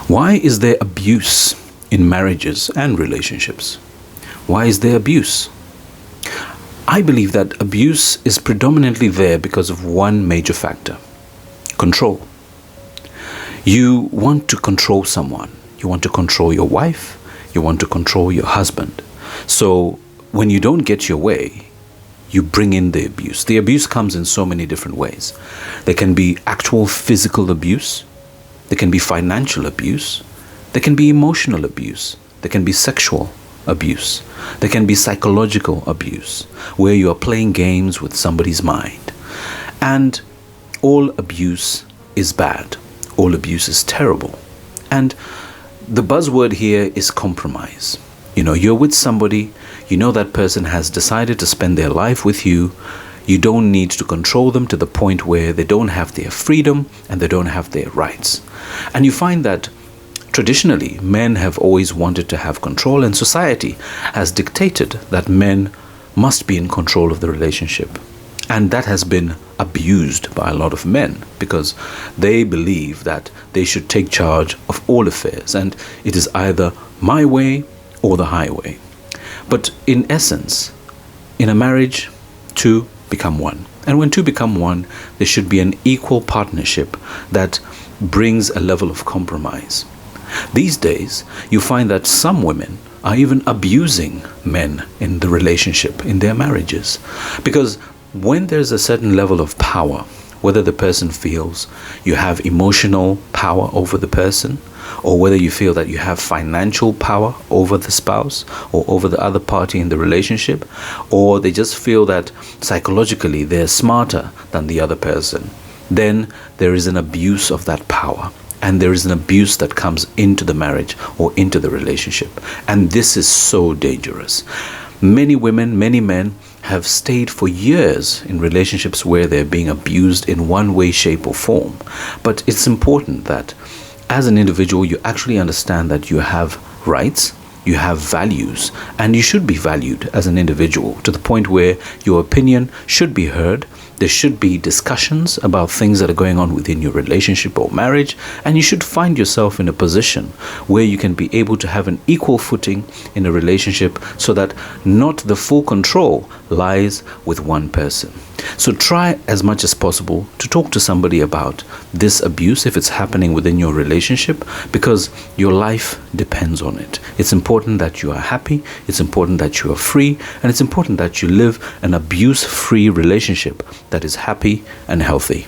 Why is there abuse in marriages and relationships? Why is there abuse? I believe that abuse is predominantly there because of one major factor: control. You want to control someone. You want to control your wife. You want to control your husband. So when you don't get your way, you bring in the abuse. The abuse comes in so many different ways. There can be actual physical abuse. There can be financial abuse. There can be emotional abuse. There can be sexual abuse. There can be psychological abuse, where you are playing games with somebody's mind. And all abuse is bad. All abuse is terrible. And the buzzword here is compromise. You're with somebody, that person has decided to spend their life with you. You don't need to control them to the point where they don't have their freedom and they don't have their rights. And you find that traditionally, men have always wanted to have control, and society has dictated that men must be in control of the relationship. And that has been abused by a lot of men because they believe that they should take charge of all affairs, and it is either my way or the highway. But in essence, in a marriage, two become one. And when two become one, there should be an equal partnership that brings a level of compromise. These days, you find that some women are even abusing men in the relationship, in their marriages. Because when there's a certain level of power, whether the person feels you have emotional power over the person, or whether you feel that you have financial power over the spouse or over the other party in the relationship, or they just feel that psychologically they're smarter than the other person, then there is an abuse of that power. And there is an abuse that comes into the marriage or into the relationship. And this is so dangerous. Many women, many men have stayed for years in relationships where they're being abused in one way, shape, or form. But it's important that as an individual, you actually understand that you have rights, you have values, and you should be valued as an individual to the point where your opinion should be heard. There should be discussions about things that are going on within your relationship or marriage, and you should find yourself in a position where you can be able to have an equal footing in a relationship so that not the full control lies with one person. So try as much as possible to talk to somebody about this abuse if it's happening within your relationship, because your life depends on it. It's important that you are happy, it's important that you are free, and it's important that you live an abuse-free relationship that is happy and healthy.